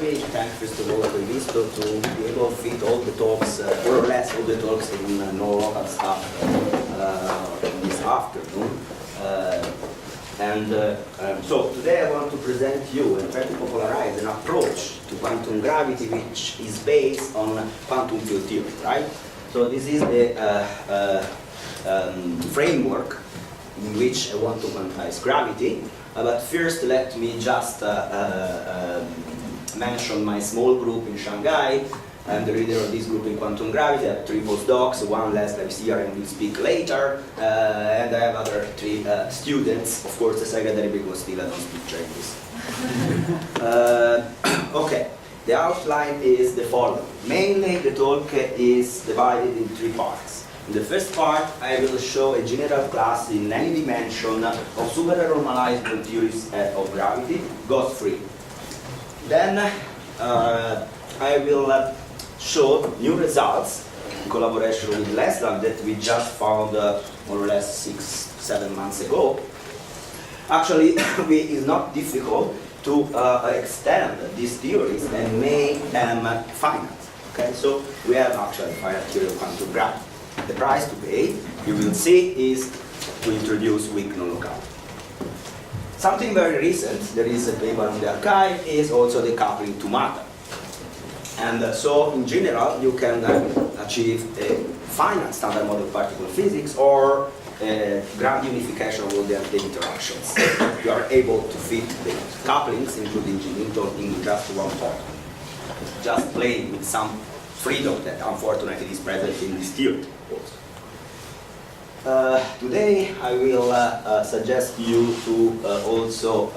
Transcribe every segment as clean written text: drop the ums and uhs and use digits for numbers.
me thank first of all Visto to be able to fit all the talks, more or less all the talks in no local stuff this afternoon. So today I want to present you and try to popularize an approach to quantum gravity which is based on quantum field theory, right? So this is a framework in which I want to quantize gravity. But first, let me just mention my small group in Shanghai. I'm the leader of this group in quantum gravity. I have 3 postdocs, one last lives here and will speak later. And I have other 3 students, of course the secretary, because still I don't speak Chinese. Okay, the outline is the following. Mainly the talk is divided in 3 parts. In the first part, I will show a general class in any dimension of super-normalized theories of gravity, ghost-free. Then I will show new results in collaboration with Leonardo that we just found more or less 6-7 months ago. Actually, it's not difficult to extend these theories and make them finite. Okay, so we have actually finite theory of quantum gravity. The price to pay, you will see, is to introduce weak non-locality. Something very recent, there is a paper in the archive, is also the coupling to matter. And so, in general, you can achieve a finite standard model particle physics or a grand unification of all the interactions. You are able to fit the couplings, including Newton, in just one point. Just playing with some freedom that unfortunately is present in this theory. Today I will suggest you to also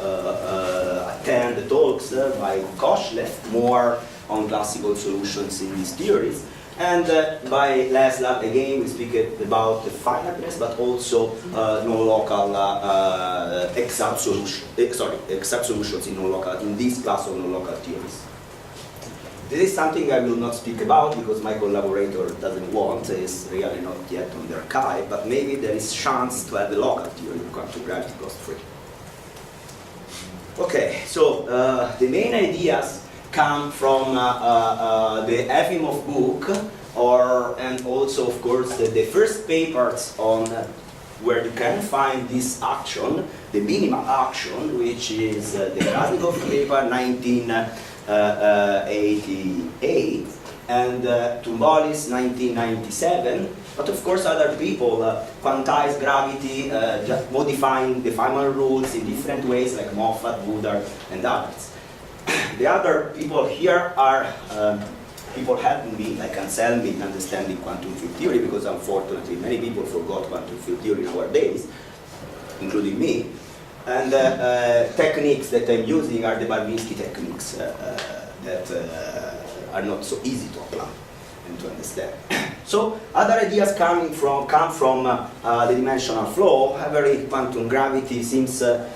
attend the talks by Koshlev, more on classical solutions in these theories, and by Laszlo, again we speak about the finiteness, but also non-local exact solutions in non-local, in this class of non-local theories. This is something I will not speak about because my collaborator doesn't want, is really not yet on the archive, but maybe there is chance to have a local theory of quantum gravity ghost-free. Okay, so the main ideas come from the Efimov book, and also, of course, the first papers on where you can find this action, the minimal action, which is the Krasnikov paper, 1988, and Tumbolis, 1997. But of course, other people quantize gravity, just modifying the Feynman rules in different ways, like Moffat, Woodard, and others. The other people here are people helping me, like Anselmi, in understanding quantum field theory, because unfortunately many people forgot quantum field theory nowadays, including me. And techniques that I'm using are the Barvinsky techniques that are not so easy to apply and to understand. So other ideas come from the dimensional flow. Every quantum gravity seems to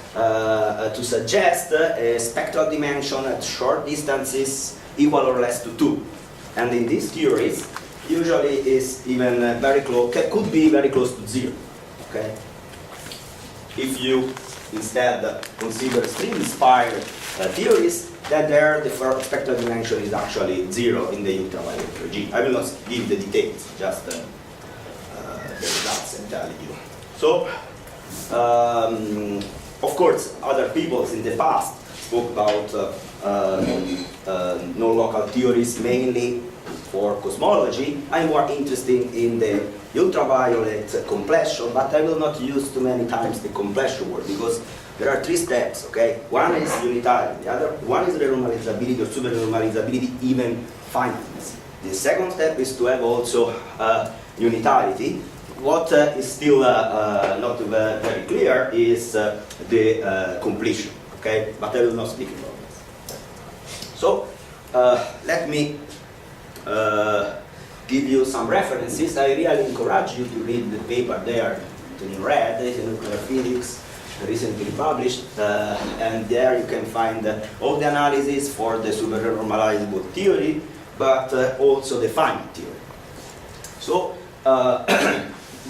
suggest a spectral dimension at short distances equal or less to 2. And in these theories, usually is even very close, could be very close to 0. Okay? If you instead consider string-inspired theories, that there the spectral dimension is actually 0 in the ultraviolet regime. I will not give the details, just the results I'm telling you. So, of course, other peoples in the past spoke about non-local theories mainly for cosmology. I'm more interested in the ultraviolet completion, but I will not use too many times the completion word because there are 3 steps, okay? One is unitarity, the other one is renormalizability or super-normalizability, even finiteness. The second step is to have also unitarity. What is still not very clear is the completion, okay? But I will not speak about this. So, let me give you some references. I really encourage you to read the paper there in red, it's in nuclear physics, recently published, and there you can find all the analysis for the super-normalizable theory, but also the finite theory. So,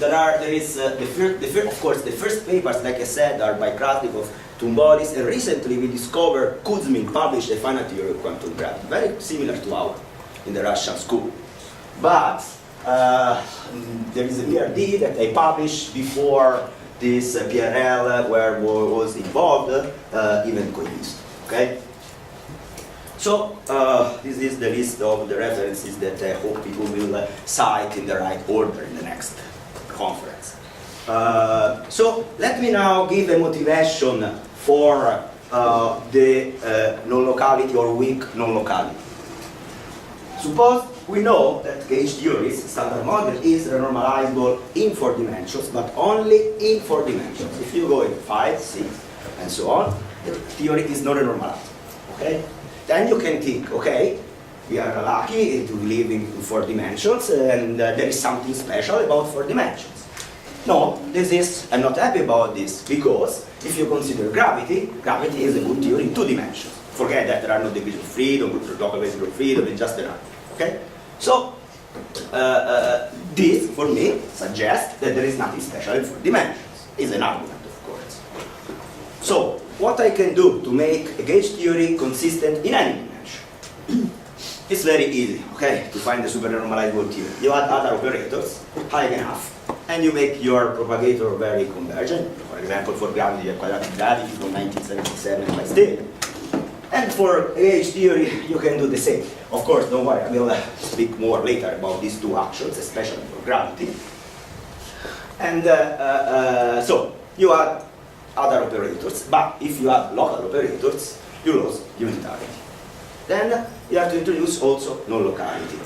of course, the first papers, like I said, are by Krasnikov, Tumbolis, and recently we discovered Kuzmin published a finite theory of quantum gravity, very similar to our in the Russian school. But there is a VRD that I published before this PRL where was involved, even coexist. Okay? So this is the list of the references that I hope people will cite in the right order in the next conference. So let me now give a motivation for the non-locality or weak non-locality. Suppose we know that gauge theory's standard model is renormalizable in 4 dimensions, but only in 4 dimensions. If you go in 5, 6, and so on, the theory is not renormalizable. Okay? Then you can think, okay, we are lucky to live in 4 dimensions, and there is something special about 4 dimensions. No, I'm not happy about this, because if you consider gravity, gravity is a good theory in 2 dimensions. Forget that there are no degrees of freedom, local basis of freedom, it's just enough. Okay? So, this, for me, suggests that there is nothing special in 4 dimensions. It's an argument, of course. So, what I can do to make a gauge theory consistent in any dimension? It's very easy, okay, to find the super-normalizable theory. You add other operators, high enough, and you make your propagator very convergent. For example, for gravity, you have quadratic gravity from 1977 by Steele. And for gauge theory, you can do the same. Of course, don't worry, I will speak more later about these 2 actions, especially for gravity. And so, you add other operators, but if you add local operators, you lose unitarity. Then you have to introduce also non-locality.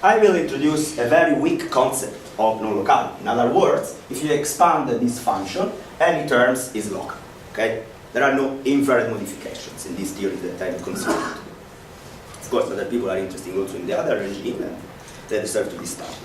I will introduce a very weak concept of non-locality. In other words, if you expand this function, any terms is local. Okay? There are no infrared modifications in these theories that I'm considering. Of course, other people are interested also in the other regime, and they deserve to be studied.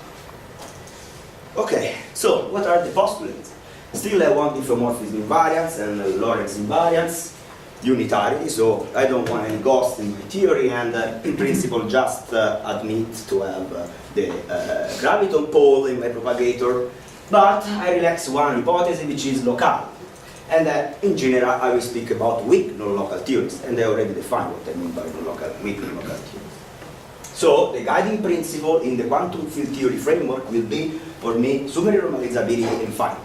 Okay, so what are the postulates? Still, I want diffeomorphism invariance and Lorentz invariance, unitarity, so I don't want any ghosts in my theory, and in principle just admit to have the graviton pole in my propagator, but I relax one hypothesis, which is locality. And in general, I will speak about weak non-local theories, and I already defined what I mean by weak non-local theories. So the guiding principle in the quantum field theory framework will be, for me, super-normalizability and finite.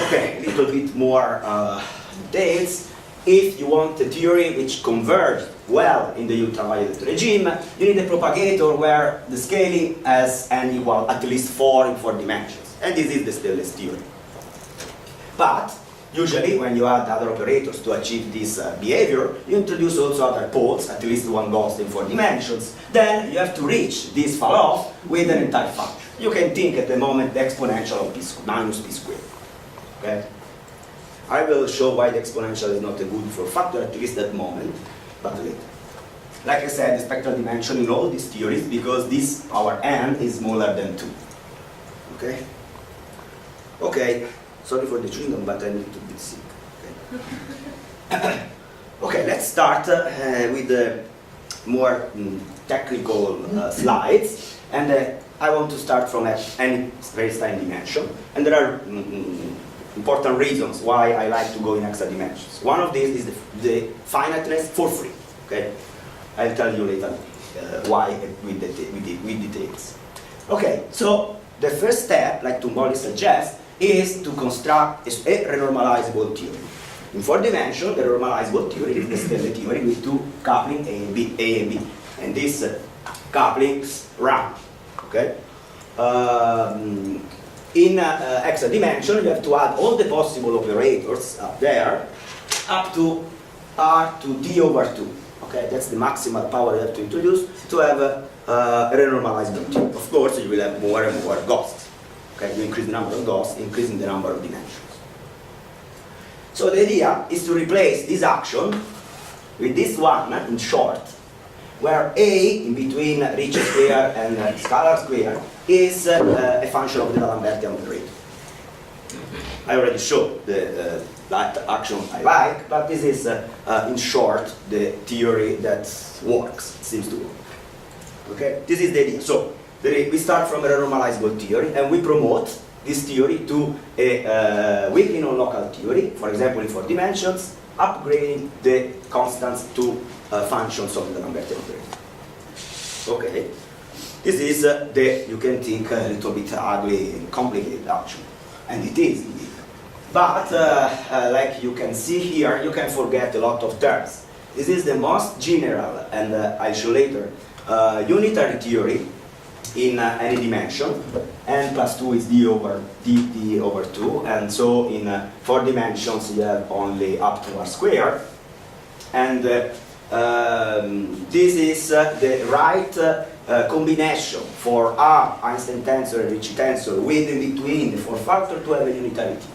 Okay, a little bit more details. If you want a theory which converges well in the ultraviolet regime, you need a propagator where the scaling has n equal at least 4 in 4 dimensions. And this is the Stelle's theory. But usually when you add other operators to achieve this behavior, you introduce also other poles, at least one ghost in 4 dimensions. Then you have to reach this fall-off with an entire function. You can think at the moment the exponential of minus p squared. Okay? I will show why the exponential is not a good for factor, at least at the moment, but later. Like I said, the spectral dimension in all these theories, because this power n is smaller than 2. Okay? Okay, sorry for the chewing gum, but I'm a little bit sick. Okay, okay, let's start with the more technical slides. And I want to start from any space-time dimension. And there are important reasons why I like to go in extra dimensions. One of these is the finiteness for free. Okay, I'll tell you later why with details. Okay, so the first step, like Tumbolis suggests, is to construct a renormalizable theory. In 4 dimensions, the renormalizable theory is the Stellar theory with 2 coupling A and B, and these couplings round. Okay. In extra dimension, you have to add all the possible operators up there, up to R to D over 2. Okay, that's the maximal power you have to introduce to have a renormalizable theory. Of course, you will have more and more ghosts. Okay, you increase the number of ghosts, increasing the number of dimensions. So the idea is to replace this action with this one, in short, where A, in between Ricci square and scalar square, is a function of the D'Alembertian operator. I already showed that action I like, but this is, in short, the theory that works, seems to work. Okay, this is the idea. So, we start from a renormalizable theory, and we promote this theory to a weakly non-local theory, for example in 4 dimensions, upgrading the constants to functions of the Lambertian operator. Okay, this is you can think a little bit ugly and complicated actually, and it is indeed. But like you can see here, you can forget a lot of terms. This is the most general and isolated unitary theory in any dimension. N plus 2 is d over 2, and so in 4 dimensions you have only up to r squared. And this is the right combination for R Einstein tensor and Ricci tensor with in between the 4 factor to have a unitarity.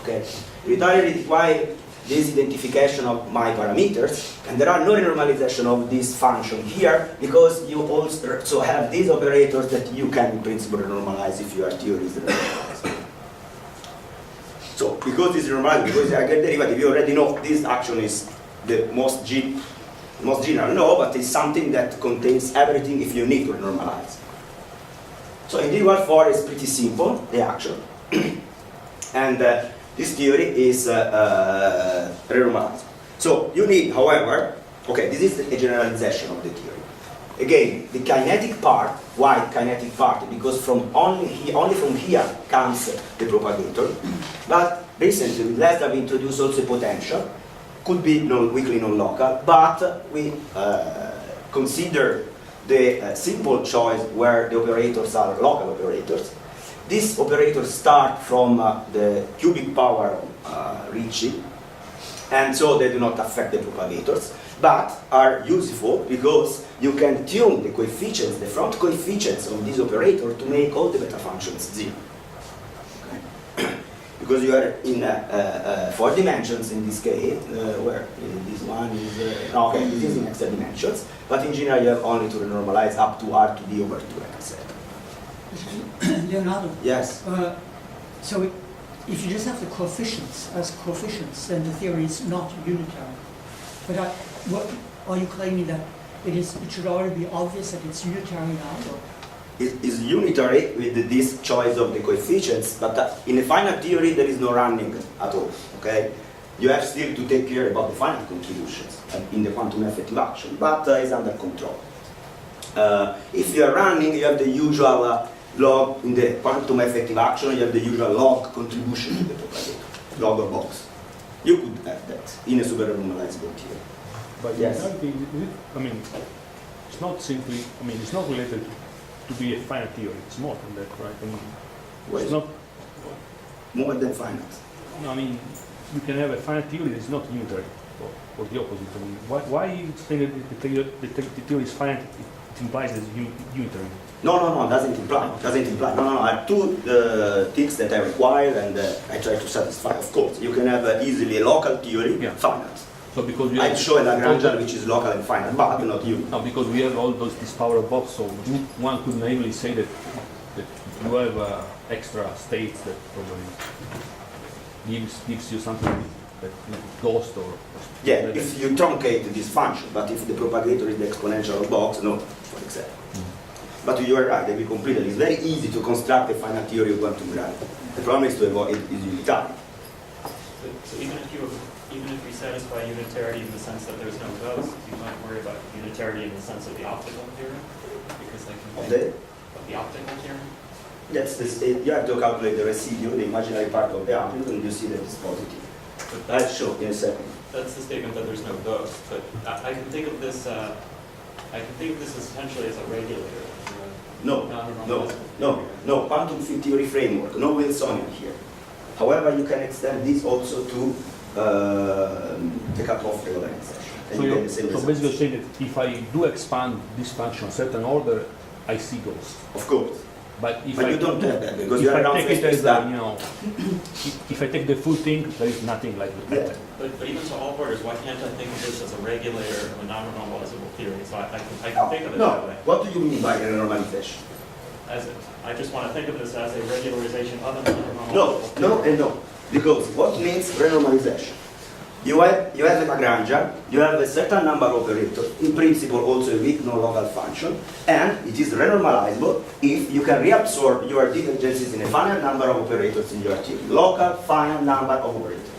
Okay, unitarity requires this identification of my parameters, and there are no renormalization of this function here because you also have these operators that you can in principle renormalize if your theory is renormalized. So because this is renormalized, because I get derivative, you already know this action is the most general, no, but it's something that contains everything if you need to renormalize. So individual 4 is pretty simple, the action, and this theory is renormalized. So you need, however, okay, this is a generalization of the theory. Again, the kinetic part, why kinetic part? Because only from here comes the propagator. But recently, with less have introduced also potential. Could be weakly non-local, but we consider the simple choice where the operators are local operators. These operators start from the cubic power Ricci, and so they do not affect the propagators, but are useful because you can tune the coefficients, the front coefficients of this operator to make all the beta functions 0. Okay. Because you are in 4 dimensions in this case, where this one is, okay, this is in extra dimensions, but in general you have only to renormalize up to r to d over 2, like I said. Leonardo. Yes. So if you just have the coefficients as coefficients, then the theory is not unitary. But what are you claiming that it should already be obvious that it's unitary now? Or? It is unitary with this choice of the coefficients, but in a finite theory there is no running at all. Okay, you have still to take care about the finite contributions in the quantum effective action, but it's under control. If you are running, you have the usual log in the quantum effective action. You have the usual log contribution to the propagator, log of box. You could have that in a super normalizable theory. But yes, I mean, it's not simply. I mean, it's not related to be a finite theory. It's more than that, right? I mean, well, it's not more than finite. No, I mean, you can have a finite theory that is not unitary, or the opposite. I mean, why you think that the theory is finite? It implies that it's unitary. No, doesn't imply. No, I have 2 things that I require, and I try to satisfy. Of course, you can have easily a local theory, finite. So because I show a Lagrangian which is local and finite, but not you. No, because we have all this power of box, so one could naively say that you have extra states that probably gives you something that ghost or. Yeah, if you truncate this function, but if the propagator is the exponential box, no, for example. But you are right, they will complete it. It's very easy to construct a finite theory of quantum gravity. The problem is to avoid it is unitary. So even if you satisfy unitarity in the sense that there's no ghost, you might worry about unitarity in the sense of the optical theorem, because they can of the optical theorem. That's this. You have to calculate the residue, the imaginary part of the amplitude, and you see that it's positive. I'll show in a second. That's the statement that there's no ghost, but I can think of this. I can think of this essentially as a regulator. No. Quantum field theory framework. No Wilsonian here. However, you can extend this also to the cutoff regularization. So basically, you're saying that if I do expand this function a certain order, I see ghosts. Of course. But if you don't have that because you are not take it as if I take the full thing, there is nothing like that. Yeah. But even to all orders, why can't I think of this as a regulator of a non-normalizable theory? So I can think of it that way. What do you mean by renormalization? I just want to think of this as a regularization of a non-normalizable theory. No. Because what means renormalization? you have a Lagrangian, you have a certain number of operators, in principle also a weak non-local function, and it is renormalizable if you can reabsorb your divergences in a finite number of operators in your theory. Local finite number of operators.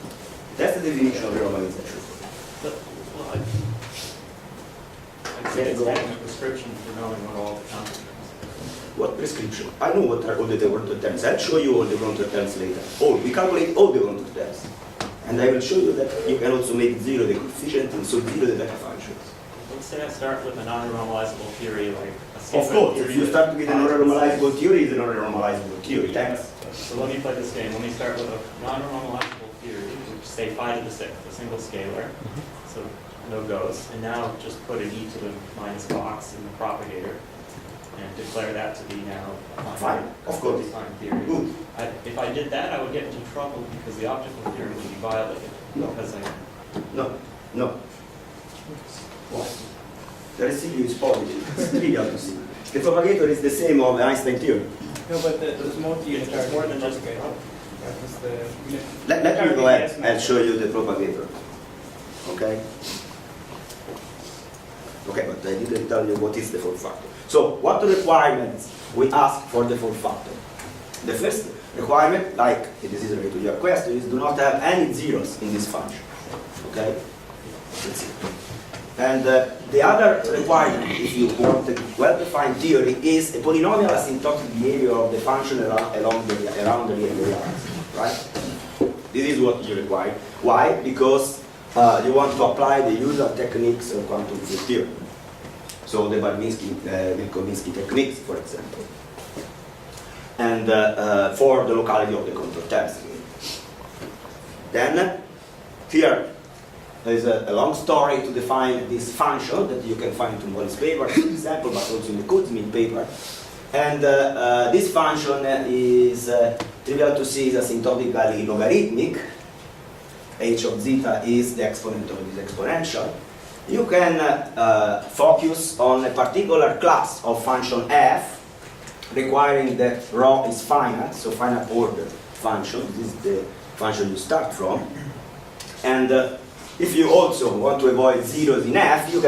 That's the definition of renormalization. But, well, I'd say it's kind of a prescription for knowing what all the consequences are. What prescription? I know what are all the counter terms. I'll show you all the counter terms later. We calculate all the counter terms. And I will show you that you can also make zero the coefficient and so zero the beta functions. Let's say I start with a non-normalizable theory, like a Of scalar course, theory if you that start with a finds non-normalizable theory, it's a non-normalizable theory. Thanks. So let me play this game. Let me start with a non-normalizable theory, which say phi to the sixth, a single scalar. So no goes. And now just put an e to the minus box in the propagator and declare that to be now a Fine, of course. defined theory. Good. If I did that, I would get into trouble because the optical theory would be violated. No. Because No. Why? The residue is positive. It's trivial to see. The propagator is the same of the Einstein theory. No, but there's more to unitary. It's more than just okay. That was the Let me go ahead and show you the propagator. Okay? Okay, but I didn't tell you what is the form factor. So, what requirements we ask for the form factor? The first requirement, like this is related to your question, is do not have any zeros in this function. Okay? That's it. And the other requirement, if you want a well-defined theory, is a polynomial asymptotic behavior of the function around the real lines. Right? This is what you require. Why? Because you want to apply the usual techniques of quantum field theory. So the Wilkowinsky techniques, for example. And for the locality of the contour terms. Then, here is a long story to define this function that you can find in Wallis' paper, for example, but also in the Kuzmin paper. And this function is trivial to see, is asymptotically logarithmic. H of zeta is the exponent of this exponential. You can focus on a particular class of function f, requiring that rho is finite, so finite order function. This is the function you start from. And if you also want to avoid zeros in f, you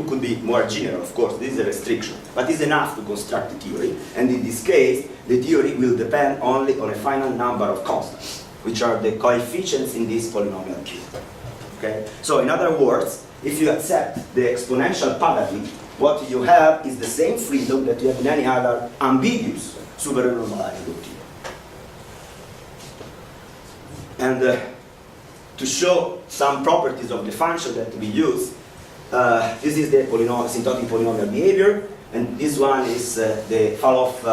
could be more general, of course. This is a restriction, but it's enough to construct the theory. And in this case, the theory will depend only on a finite number of constants, which are the coefficients in this polynomial cube. Okay? So in other words, if you accept the exponential paradigm, what you have is the same freedom that you have in any other ambiguous supernormalizable theory. And to show some properties of the function that we use, this is the asymptotic polynomial behavior, and this one is the Faloff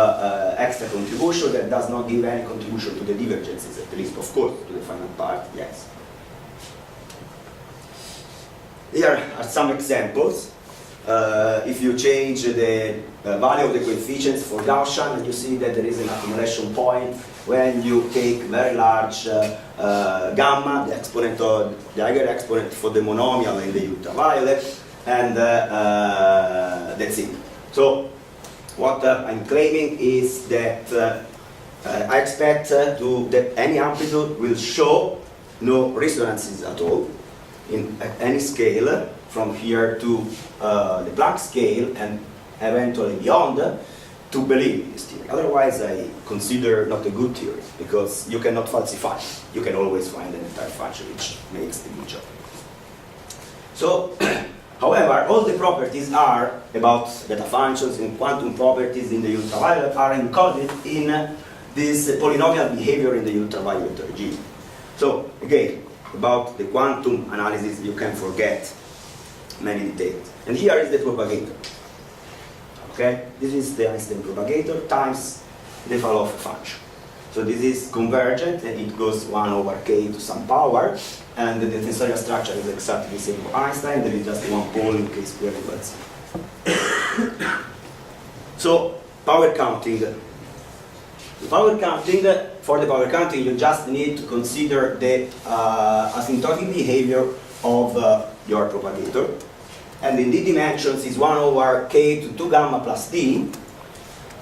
extra contribution that does not give any contribution to the divergences, at least, of course, to the final part, yes. Here are some examples. If you change the value of the coefficients for Gaussian, and you see that there is an accumulation point when you take very large gamma, the exponent of the Eiger exponent for the monomial in the ultraviolet, and that's it. So what I'm claiming is that I expect that any amplitude will show no resonances at all at any scale from here to the Planck scale and eventually beyond to believe in this theory. Otherwise, I consider not a good theory because you cannot falsify. You can always find an entire function which makes the good job. So, however, all the properties are about beta functions and quantum properties in the ultraviolet are encoded in this polynomial behavior in the ultraviolet regime. So, again, about the quantum analysis, you can forget many details. And here is the propagator. Okay, this is the Einstein propagator times the Faloff function. So this is convergent, and it goes 1 over k to some power, and the tensorial structure is exactly the same for Einstein. There is just one pole in k squared equals. So power counting. For the power counting, you just need to consider the asymptotic behavior of your propagator. And in d dimensions is 1 over k to 2 gamma plus d.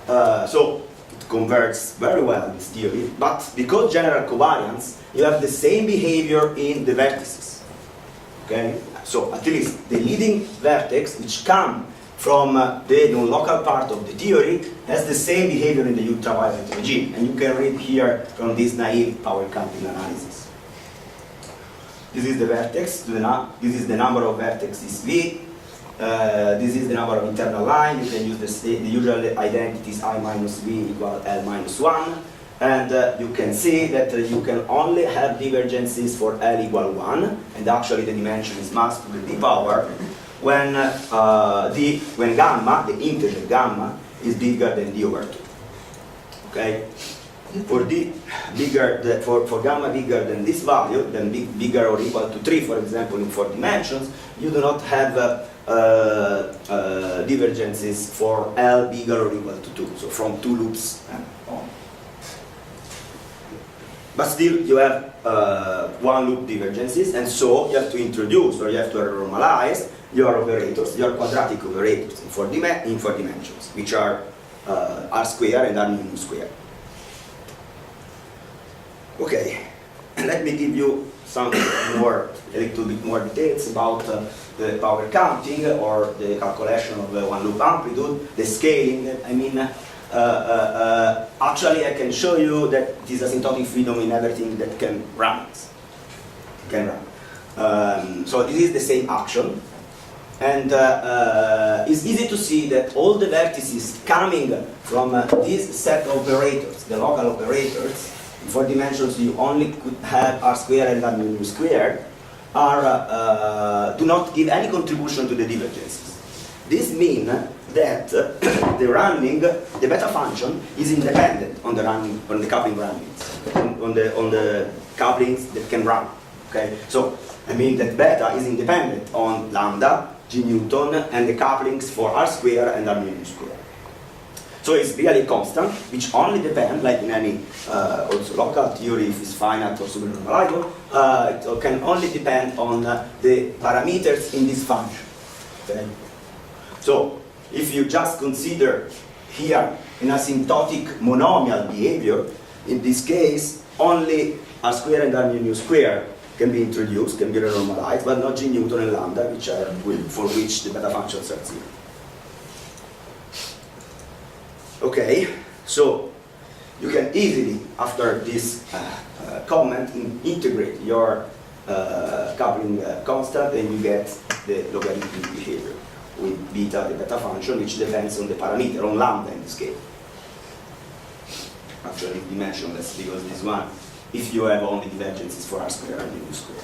So it converts very well in this theory. But because general covariance, you have the same behavior in the vertices. Okay, so at least the leading vertex, which come from the non-local part of the theory, has the same behavior in the ultraviolet regime, and you can read here from this naive power counting analysis. This is the vertex. This is the number of vertices V. This is the number of internal lines. You can use the usual identities I minus V equal L minus 1. And you can see that you can only have divergences for L equal 1. And actually the dimension is mass to the d power when gamma, the integer gamma, is bigger than d over 2. Okay? For gamma bigger than this value, then bigger or equal to 3, for example, in 4 dimensions, you do not have divergences for L bigger or equal to 2, so from 2 loops on. But still, you have one loop divergences, and so you have to introduce, or you have to normalize your operators, your quadratic operators in 4 dimensions, which are R square and R mu square. Okay, let me give you a little bit more details about the power counting or the calculation of the one loop amplitude, the scaling. I mean, actually, I can show you that it is asymptotic freedom in everything that can run. So this is the same action, and it's easy to see that all the vertices coming from this set of operators, the local operators, in 4 dimensions you only could have R squared and R mu squared, do not give any contribution to the divergences. This means that the beta function is independent on the coupling runnings, on the couplings that can run. Okay, so I mean that beta is independent on lambda, G Newton, and the couplings for R squared and R mu squared. So it's really constant, which only depends, like in any also local theory, if it's finite or supernormalizable, it can only depend on the parameters in this function. Okay? So if you just consider here an asymptotic monomial behavior, in this case, only R squared and R mu squared can be introduced, can be renormalized, but not G Newton and lambda, which are for which the beta functions are 0. Okay, so you can easily, after this comment, integrate your coupling constant, and you get the logarithmic behavior with beta, the beta function, which depends on the parameter, on lambda in this case. Actually, dimensionless, because this one, if you have only divergences for R squared and mu squared.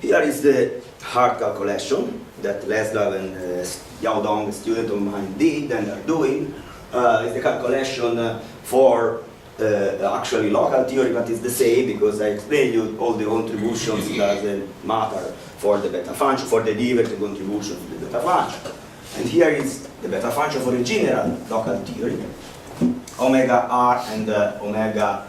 Here is the hard calculation that Leslie and Yao Dong, a student of mine, did and are doing. It's the calculation for actually local theory, but it's the same because I explained you all the contributions. It doesn't matter for the beta function, for the derivative contribution to the beta function. And here is the beta function for a general local theory. Omega R and omega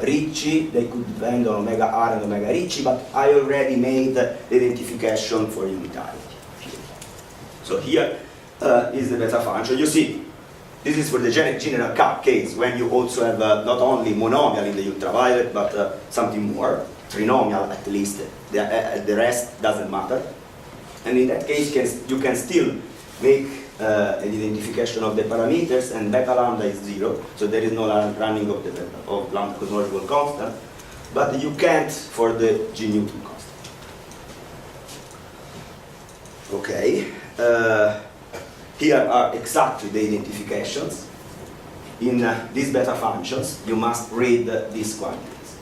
Ricci, they could depend on omega R and omega Ricci, but I already made the identification for unitarity. So here is the beta function. You see, this is for the general case, when you also have not only monomial in the ultraviolet, but something more, trinomial at least. The rest doesn't matter. And in that case, you can still make an identification of the parameters, and beta lambda is 0, so there is no running of the lambda cosmological constant, but you can't for the G Newton constant. Okay, here are exactly the identifications. In these beta functions, you must read these quantities.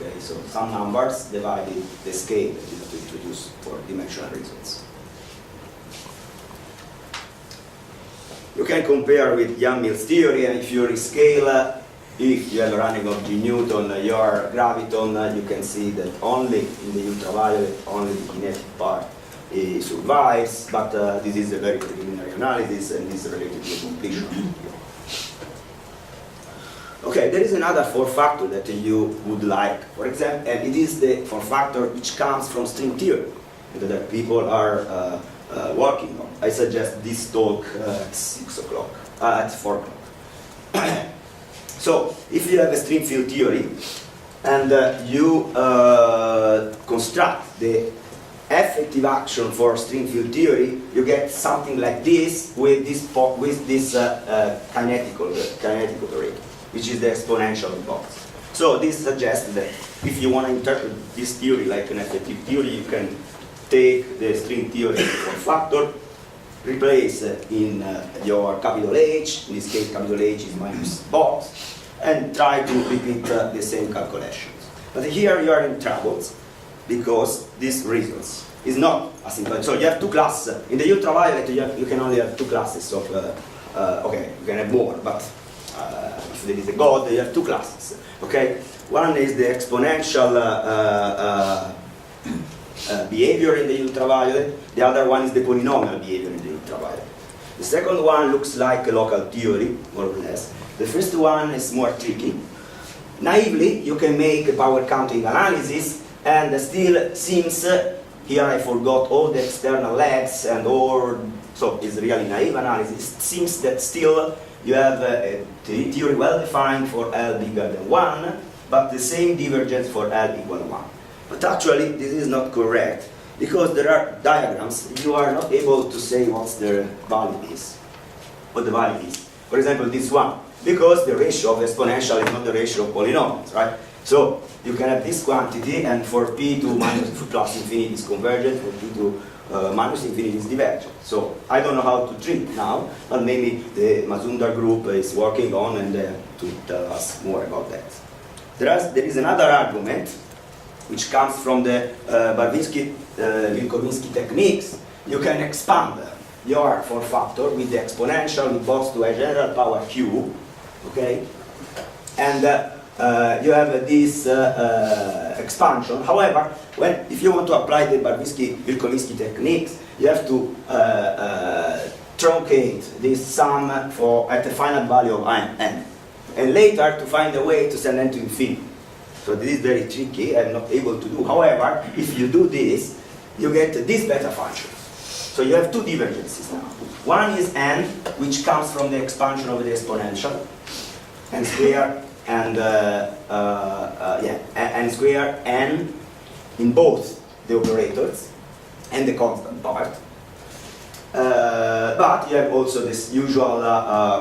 Okay, so some numbers divided the scale that you have to introduce for dimensional reasons. You can compare with Yang-Mills theory, and if you rescale, if you have a running of G Newton, your graviton, you can see that only in the ultraviolet, only the kinetic part survives, but this is a very preliminary analysis and is related to completion. Okay, there is another form factor that you would like, for example, and it is the form factor which comes from string theory that people are working on. I suggest this talk at 6 o'clock, at 4 o'clock. So, if you have a string field theory, and you construct the effective action for string field theory, you get something like this with this kinetic operator, which is the exponential box. So this suggests that if you want to interpret this theory like an effective theory, you can take the string theory form factor, replace in your capital H, in this case capital H is minus box, and try to repeat the same calculations. But here you are in troubles, because this reasons is not a simple. So you have two classes. In the ultraviolet, you can only have two classes of, okay, you can have more, but if there is a God, you have two classes. Okay, one is the exponential behavior in the ultraviolet, the other one is the polynomial behavior in the ultraviolet. The second one looks like a local theory, more or less. The first one is more tricky. Naively, you can make a power counting analysis, and still seems, here I forgot all the external legs and all, so it's really naive analysis. It seems that still you have a theory well defined for L bigger than 1, but the same divergence for L equal to 1. But actually, this is not correct, because there are diagrams, you are not able to say what the value is. For example, this one, because the ratio of exponential is not the ratio of polynomials, right? So you can have this quantity, and for p to minus plus infinity is convergent, for p to minus infinity is divergent. So I don't know how to treat now, but maybe the Mazumdar group is working on and to tell us more about that. There is another argument which comes from the Barvinsky-Vilkovinsky techniques. You can expand your form factor with the exponential with box to a general power q, okay? And you have this expansion. However, if you want to apply the Barvinsky-Vilkovinsky techniques, you have to truncate this sum at the finite value of n, and later to find a way to send n to infinity. So this is very tricky, I'm not able to do. However, if you do this, you get this beta function. So you have two divergences now. One is n, which comes from the expansion of the exponential, n squared, and n squared, n in both the operators and the constant part. But you have also this usual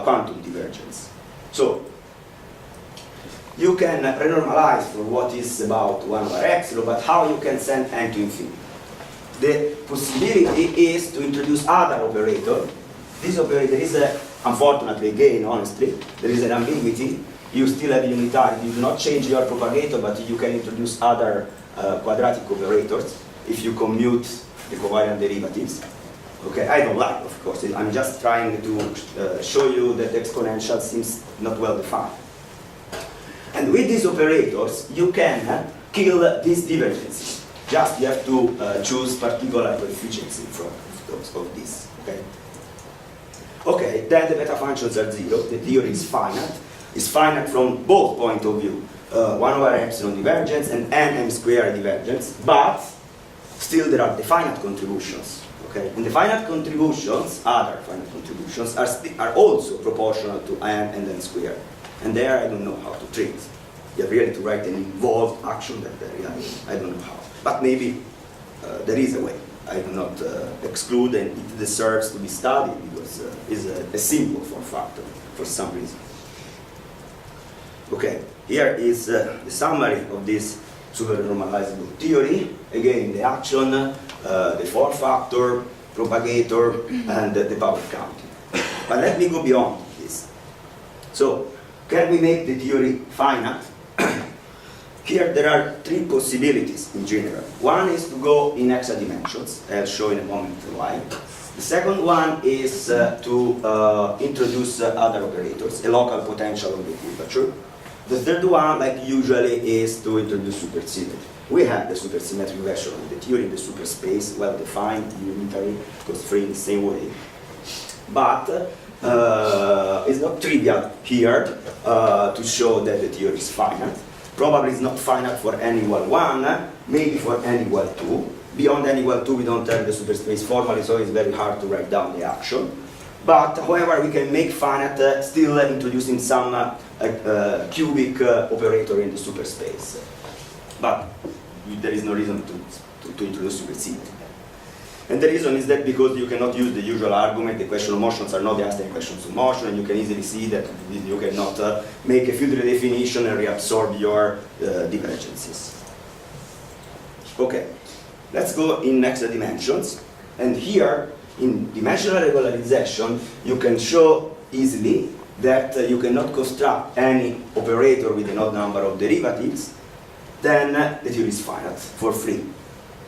quantum divergence. So you can renormalize for what is about 1 over epsilon, but how you can send n to infinity? The possibility is to introduce other operator. This operator is, unfortunately, again, honestly, there is an ambiguity. You still have unitarity. You do not change your propagator, but you can introduce other quadratic operators if you commute the covariant derivatives. Okay, I don't like, of course. I'm just trying to show you that the exponential seems not well defined. And with these operators, you can kill these divergences. Just you have to choose particular coefficients in front of this. Okay. Okay. Then the beta functions are 0. The theory is finite. It's finite from both point of view: 1 over epsilon divergence and n squared divergence. But still, there are the finite contributions. Okay. And the finite contributions, other finite contributions, are also proportional to n and n squared. And there, I don't know how to treat. You have really to write an involved action that I don't know how. But maybe there is a way. I do not exclude, and it deserves to be studied because it's a simple form factor for some reason. Okay, here is the summary of this super-normalizable theory. Again, the action, the form factor, propagator, and the power counting. But let me go beyond this. So, can we make the theory finite? Here there are three possibilities in general. One is to go in hexadimensions. I'll show in a moment why. The second one is to introduce other operators, a local potential of the curvature. The third one, like usually, is to introduce supersymmetry. We have the supersymmetric version of the theory in the superspace, well defined, unitary, because free in the same way. But it's not trivial here to show that the theory is finite. Probably it's not finite for n equal 1, maybe for n equal 2. Beyond n equal 2, we don't have the superspace formally, so it's very hard to write down the action. But however, we can make finite still introducing some cubic operator in the superspace. But there is no reason to introduce supersede. And the reason is that because you cannot use the usual argument, the question of motions are not the Einstein questions of motion, and you can easily see that you cannot make a field redefinition and reabsorb your divergences. Okay, let's go in next dimensions. And here, in dimensional regularization, you can show easily that you cannot construct any operator with an odd number of derivatives, then the theory is finite for free.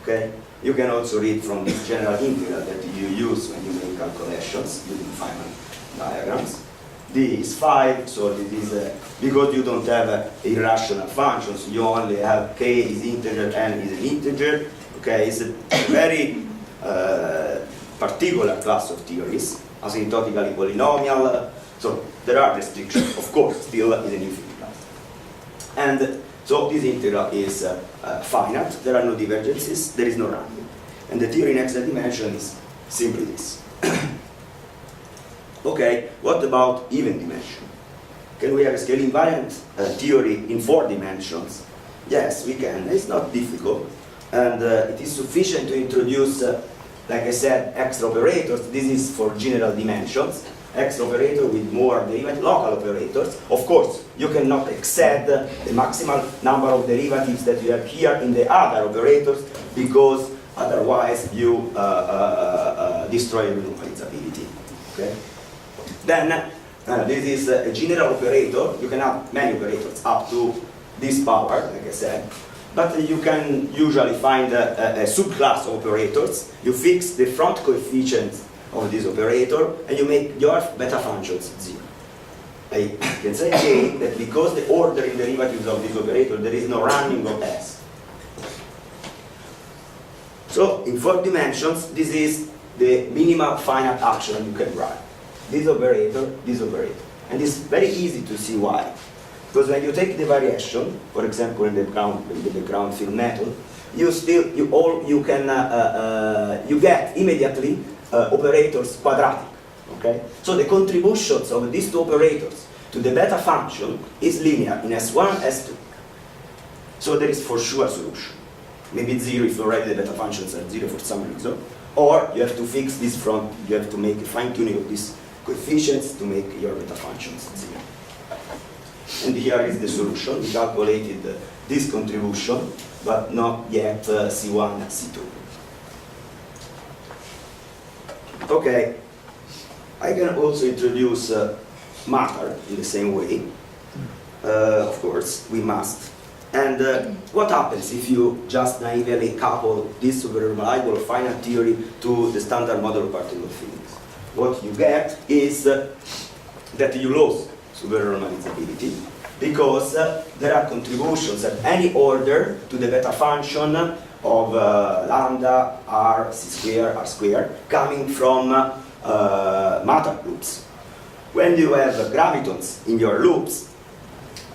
Okay? You can also read from this general integral that you use when you make calculations using Feynman diagrams. D is 5, so this is because you don't have irrational functions, you only have k is integer, n is an integer. Okay, it's a very particular class of theories, asymptotically polynomial. So there are restrictions, of course, still is an infinite class. And so this integral is finite, there are no divergences, there is no random. And the theory in extra dimension is simply this. Okay, what about even dimension? Can we have a scale invariant theory in 4 dimensions? Yes, we can. It's not difficult. And it is sufficient to introduce, like I said, extra operators. This is for general dimensions. Extra operator with more derivative local operators. Of course, you cannot exceed the maximal number of derivatives that you have here in the other operators, because otherwise you destroy normalizability. Okay? Then this is a general operator. You can have many operators up to this power, like I said. But you can usually find a subclass of operators. You fix the front coefficients of this operator, and you make your beta functions 0. I can say again that because the order in derivatives of this operator, there is no running of S. So in 4 dimensions, this is the minimal finite action you can write. This operator, and it's very easy to see why. Because when you take the variation, for example, in the ground field method, you get immediately operators quadratic. Okay? So the contributions of these 2 operators to the beta function is linear in S1, S2. So there is for sure a solution. Maybe it's 0 if already the beta functions are 0 for some reason. Or you have to fix this front, you have to make a fine-tuning of these coefficients to make your beta functions 0. And here is the solution. We calculated this contribution, but not yet C1 and C2. Okay, I can also introduce matter in the same way. Of course, we must. And what happens if you just naively couple this super-reliable finite theory to the standard model of particle physics? What you get is that you lose super-normalizability, because there are contributions at any order to the beta function of lambda, r, c square, r square, coming from matter loops. When you have gravitons in your loops,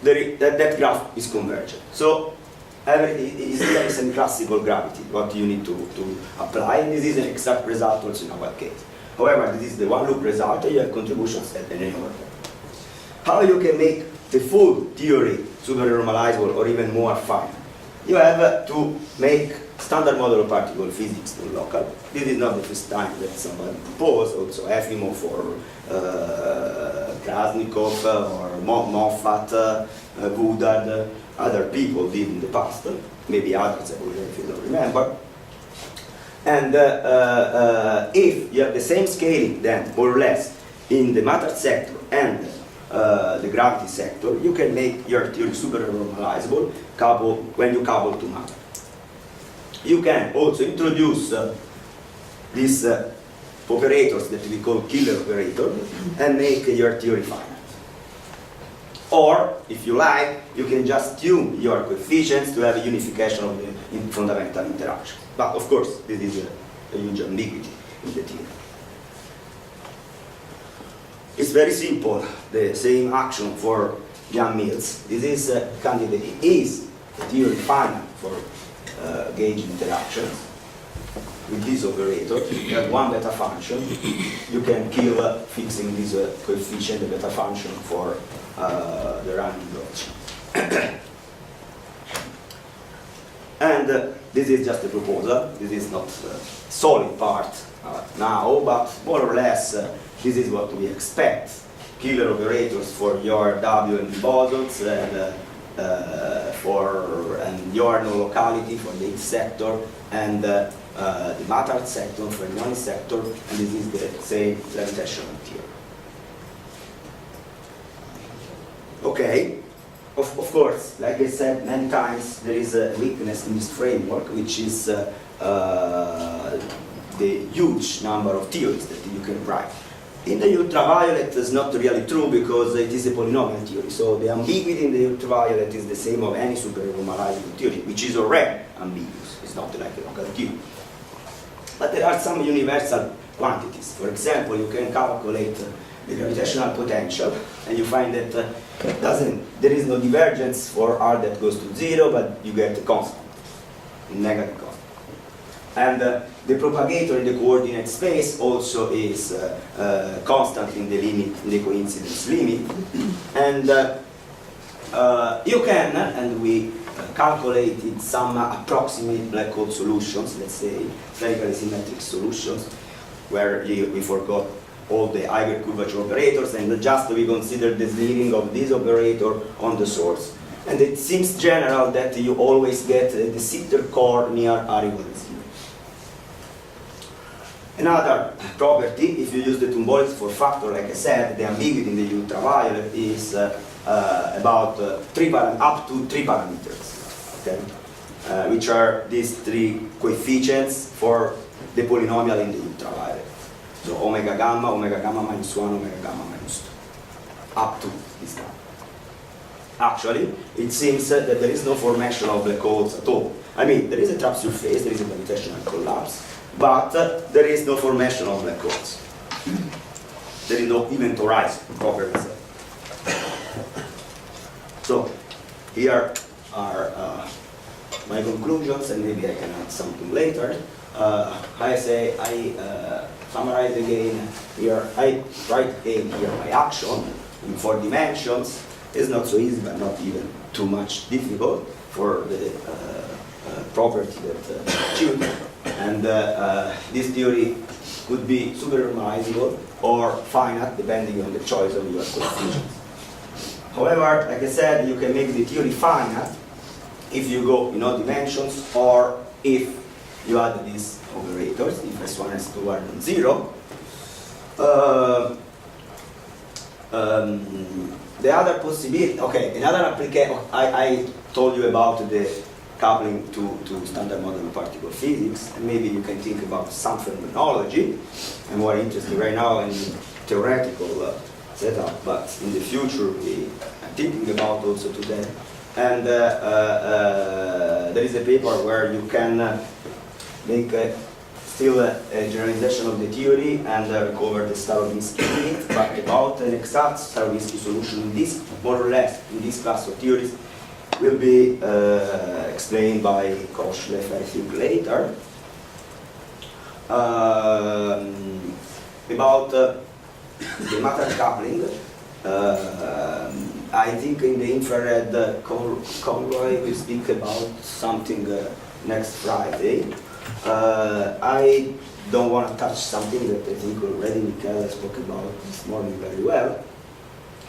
that graph is convergent. So everything is in classical gravity, what you need to apply, and this is an exact result also in our case. However, this is the one loop result, and you have contributions at any order. How you can make the full theory super-normalizable or even more finite? You have to make standard model of particle physics to local. This is not the first time that somebody proposed, also Efimov or Krasnikov or Moffat, Woodard, other people did in the past, maybe others I don't remember. And if you have the same scaling then, more or less, in the matter sector and the gravity sector, you can make your theory super-normalizable when you couple to matter. You can also introduce these operators that we call killer operators and make your theory finite. Or, if you like, you can just tune your coefficients to have a unification of the fundamental interaction. But of course, this is a huge ambiguity in the theory. It's very simple, the same action for Yang-Mills. This is candidate is a theory finite for gauge interactions. with this operator, you have one beta function, you can kill fixing this coefficient, the beta function, for the running logic. And this is just a proposal, this is not solid part now, but more or less this is what we expect. Killer operators for your W and bosons, and and your no locality for the X sector, and the matter sector for the non sector, and this is the same gravitational theory. Okay, of course, like I said many times, there is a weakness in this framework, which is the huge number of theories that you can write. In the ultraviolet, it's not really true because it is a polynomial theory. So the ambiguity in the ultraviolet is the same of any super-normalizable theory, which is already ambiguous. It's not like a local theory. But there are some universal quantities. For example, you can calculate the gravitational potential, and you find that there is no divergence for r that goes to 0, but you get a constant, a negative constant. And the propagator in the coordinate space also is constant in the limit, in the coincidence limit. And you can, and we calculated some approximate black hole solutions, let's say spherically symmetric solutions, where we forgot all the Eiger curvature operators, and just we consider the slitting of this operator on the source. And it seems general that you always get the Sitter core near r equals 0. Another property, if you use the Tumbolitz for factor, like I said, the ambiguity in the ultraviolet is about up to 3 parameters, okay? Which are these 3 coefficients for the polynomial in the ultraviolet. So omega gamma minus 1, omega gamma minus 2, up to this guy. Actually, it seems that there is no formation of black holes at all. I mean, there is a trap surface, there is a gravitational collapse, but there is no formation of black holes. There is no event horizon, properly said. So, here are my conclusions, and maybe I can add something later. I summarize again here. I write again here my action in 4 dimensions. It's not so easy, but not even too much difficult for the property that achieved. And this theory could be super-normalizable or finite, depending on the choice of your coefficients. However, like I said, you can make the theory finite if you go in odd dimensions, or if you add these operators, if S1 and S2 are non-zero. The other possibility, okay, another application, I told you about the coupling to standard model of particle physics, and maybe you can think about some phenomenology. I'm more interested right now in theoretical setup, but in the future I'm thinking about also today. And there is a paper where you can make still a generalization of the theory and recover the Starobinsky limit, but about an exact Starobinsky solution in this, more or less, in this class of theories, will be explained by Koshlev, I think, later. About the matter coupling, I think in the infrared convoy we speak about something next Friday. I don't want to touch something that I think already Michaela spoke about this morning very well,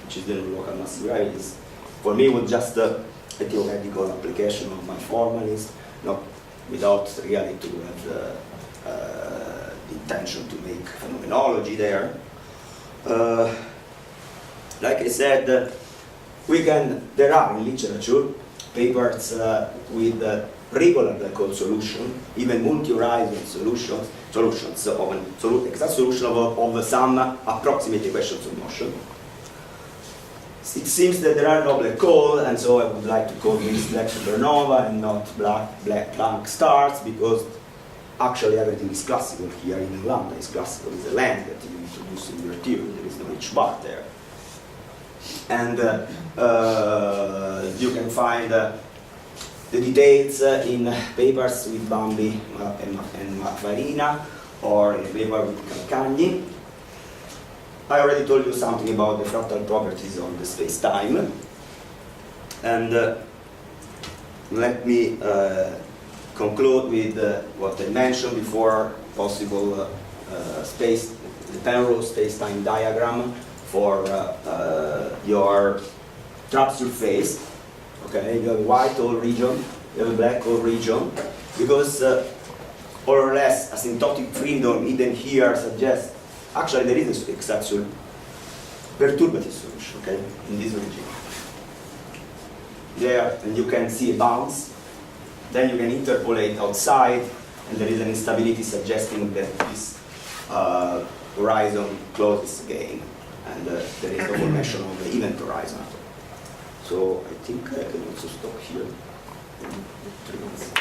which is the local massive gravities. For me, it was just a theoretical application of my formalist, not without really to have the intention to make phenomenology there. Like I said, there are in literature papers with regular black hole solution, even multi-horizon solutions of an exact solution of some approximate equations of motion. It seems that there are no black holes, and so I would like to call this black supernova and not black Planck stars, because actually everything is classical here. In lambda is classical, is a length that you introduce in your theory. There is no H bar there. And you can find the details in papers with Bambi and Farina, or in a paper with Calcagni. I already told you something about the fractal properties of the space-time. And let me conclude with what I mentioned before, possible the Penrose space-time diagram for your trap surface. Okay, you have a white hole region, you have a black hole region, because more or less asymptotic freedom hidden here suggests actually there is an exception perturbative solution, okay, in this region. There, and you can see a bounce, then you can interpolate outside, and there is an instability suggesting that this horizon closes again, and there is no formation of the event horizon. So I think I can also stop here. 3 minutes.